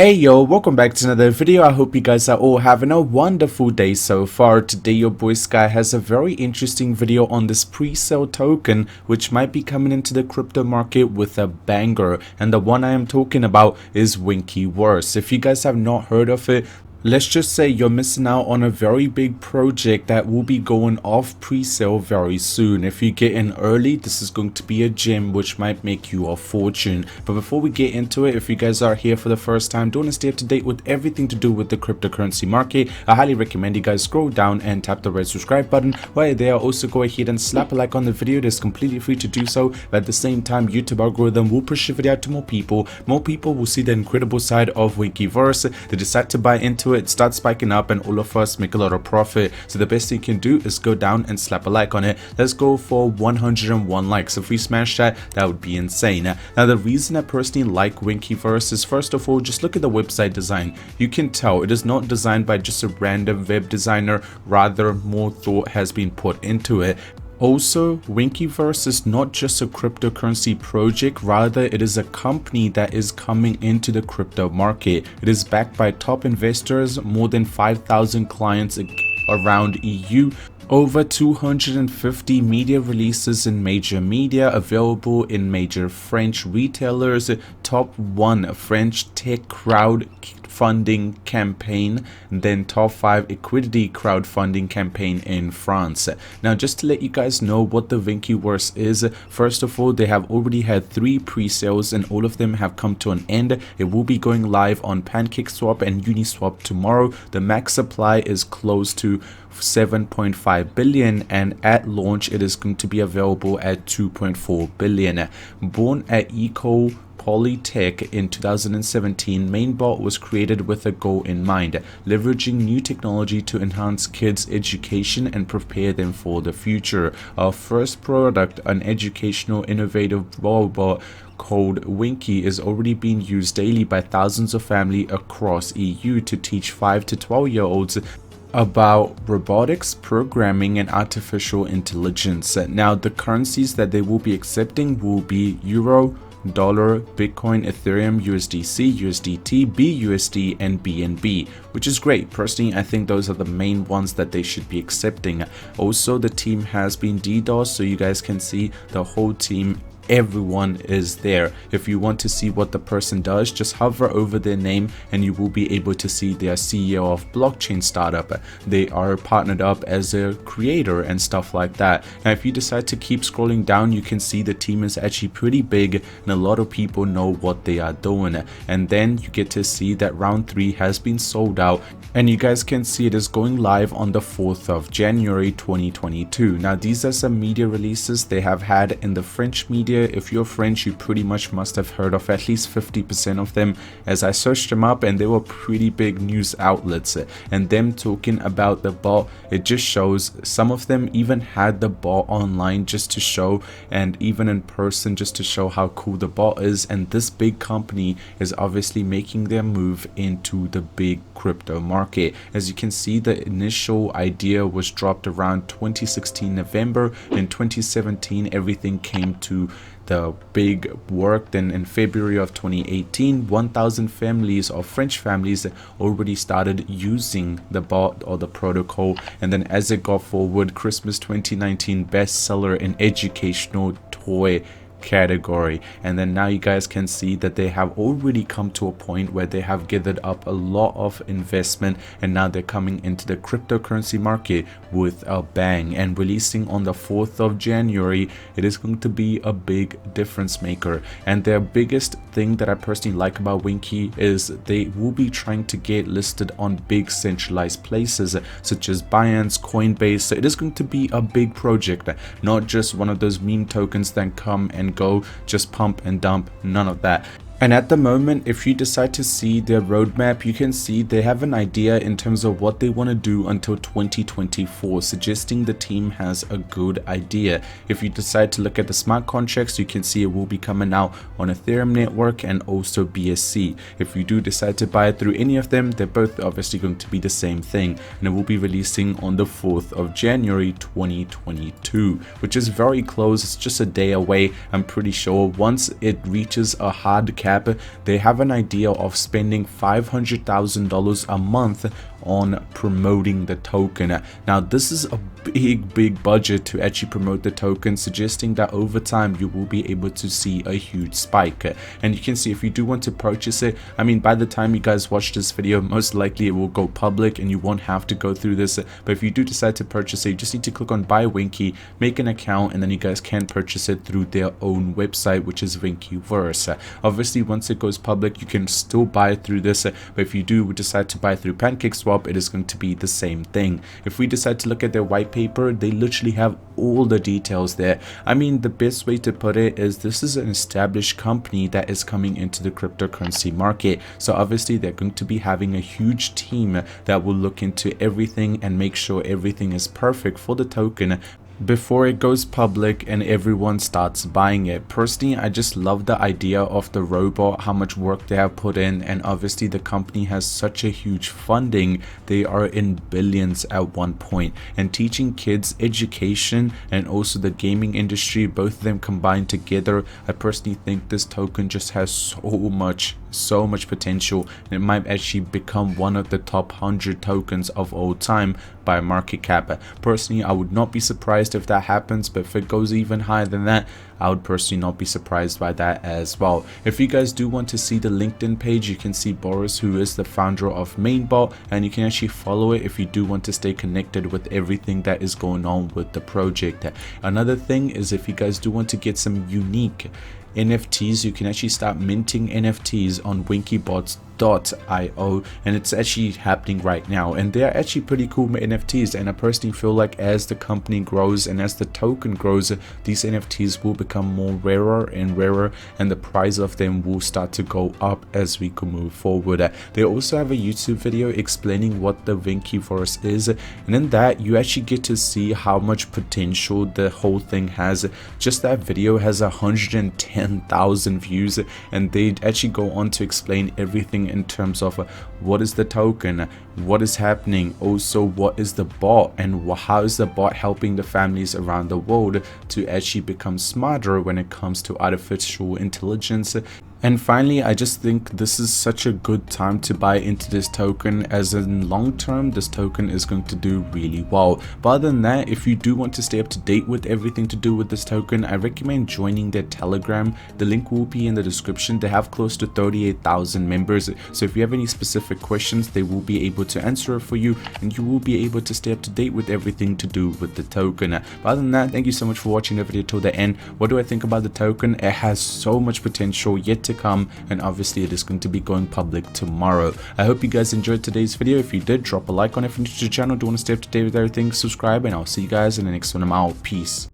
Hey yo, welcome back to another video. I hope you guys are all having a wonderful day so far. Today your boy Sky has a very interesting video on this pre-sale token which might be coming into the crypto market with a banger, and the one I am talking about is Winky. If you guys have not heard of it, let's just say you're missing out on a very big project that will be going off pre-sale very soon. If you get in early, this is going to be a gem which might make you a fortune. But before we get into it, if you guys are here for the first time, don't want to stay up to date with everything to do with the cryptocurrency market, I highly recommend you guys scroll down and tap the red subscribe button. While you're there, also go ahead and slap a like on the video. It is completely free to do so. But at the same time, YouTube algorithm will push the video out to more people. More people will see the incredible side of Winkyverse. They decide to buy into it, start spiking up, and all of us make a lot of profit. So the best thing you can do is go down and slap a like on it. Let's go for 101 likes. If we smash that, that would be insane. Now the reason I personally like Winkyverse is, first of all, just look at the website design. You can tell it is not designed by just a random web designer, rather more thought has been put into it. Also, Winkyverse is not just a cryptocurrency project, rather it is a company that is coming into the crypto market. It is backed by top investors, more than 5,000 clients around EU, over 250 media releases in major media, available in major French retailers, top 1 French tech crowdfunding campaign, then top 5 equity crowdfunding campaign in France. Now, just to let you guys know what the Winkyverse is, first of all, they have already had 3 pre-sales and all of them have come to an end. It will be going live on PancakeSwap and Uniswap tomorrow. The max supply is close to 7.5 billion, and at launch it is going to be available at 2.4 billion. Born at Eco Polytech in 2017, Mainbot was created with a goal in mind: leveraging new technology to enhance kids' education and prepare them for the future. Our first product, an educational innovative robot called Winky, is already being used daily by thousands of families across EU to teach 5 to 12-year-olds about robotics, programming, and artificial intelligence. Now, the currencies that they will be accepting will be Euro, Dollar, Bitcoin, Ethereum, USDC, USDT, BUSD, and BNB, which is great. Personally, I think those are the main ones that they should be accepting. Also, the team has been DDoS, so you guys can see the whole team. Everyone is there. If you want to see what the person does, just hover over their name and you will be able to see their CEO of blockchain startup. They are partnered up as a creator and stuff like that. Now, if you decide to keep scrolling down, you can see the team is actually pretty big and a lot of people know what they are doing. And then you get to see that round 3 has been sold out, and you guys can see it is going live on the 4th of January 2022. Now, these are some media releases they have had in the French media. If you're French, you pretty much must have heard of at least 50% of them, as I searched them up and they were pretty big news outlets. And them talking about the bot, it just shows some of them even had the bot online just to show, and even in person just to show how cool the bot is. And this big company is obviously making their move into the big crypto market. As you can see, the initial idea was dropped around 2016 November. In 2017 everything came to the big work. Then in February of 2018, 1,000 families or French families already started using the bot or the protocol. And then as it got forward, Christmas 2019 bestseller in educational toy category. And then now you guys can see that they have already come to a point where they have gathered up a lot of investment, and now they're coming into the cryptocurrency market with a bang. And releasing on the 4th of January, it is going to be a big difference maker. And their biggest thing that I personally like about Winky is they will be trying to get listed on big centralized places such as Binance, Coinbase. So it is going to be a big project, not just one of those meme tokens that come and go, just pump and dump, none of that. And at the moment, if you decide to see their roadmap, you can see they have an idea in terms of what they want to do until 2024, suggesting the team has a good idea. If you decide to look at the smart contracts, you can see it will be coming out on Ethereum network and also BSC. If you do decide to buy it through any of them, they're both obviously going to be the same thing, and it will be releasing on the 4th of January 2022, which is very close. It's just a day away. I'm pretty sure once it reaches a hard cap cap, they have an idea of spending $500,000 a month on promoting the token. Now this is a big budget to actually promote the token, suggesting that over time you will be able to see a huge spike. And you can see if you do want to purchase it, I mean, by the time you guys watch this video, most likely it will go public and you won't have to go through this. But if you do decide to purchase it, you just need to click on buy Winky, make an account, and then you guys can purchase it through their own website, which is Winkyverse. Obviously once it goes public, you can still buy it through this, but if you do decide to buy through PancakeSwap, it is going to be the same thing. If we decide to look at their white paper, they literally have all the details there. I mean, the best way to put it is this is an established company that is coming into the cryptocurrency market, so obviously they're going to be having a huge team that will look into everything and make sure everything is perfect for the token before it goes public and everyone starts buying it. Personally, I just love the idea of the robot, how much work they have put in, and obviously the company has such a huge funding. They are in billions at one point, and teaching kids education and also the gaming industry, both of them combined together, I personally think this token just has so much potential, and it might actually become one of the top 100 tokens of all time by market cap. Personally, I would not be surprised if that happens, but if it goes even higher than that, I would personally not be surprised by that as well. If you guys do want to see the LinkedIn page, you can see Boris, who is the founder of Mainbot, and you can actually follow it if you do want to stay connected with everything that is going on with the project. Another thing is, if you guys do want to get some unique NFTs, you can actually start minting NFTs on winkybots.io, and it's actually happening right now, and they're actually pretty cool NFTs. And I personally feel like as the company grows and as the token grows, these NFTs will become more rarer and rarer, and the price of them will start to go up as we can move forward. They also have a YouTube video explaining what the Winkyverse is, and in that you actually get to see how much potential the whole thing has. Just that video has 110,000 views, and they actually go on to explain everything in terms of what is the token, what is happening, also what is the bot, and how is the bot helping the families around the world to actually become smarter when it comes to artificial intelligence. And finally, I just think this is such a good time to buy into this token, as in long term this token is going to do really well. But other than that, if you do want to stay up to date with everything to do with this token, I recommend joining their Telegram. The link will be in the description. They have close to 38,000 members, so if you have any specific questions, they will be able to answer it for you, and you will be able to stay up to date with everything to do with the token. But other than that, thank you so much for watching the video till the end. What do I think about the token? It has so much potential yet to come, and obviously it is going to be going public tomorrow. I hope you guys enjoyed today's video. If you did, drop a like on it. If you're new to the channel, do want to stay up to date with everything, subscribe, and I'll see you guys in the next one. I'm out. Peace.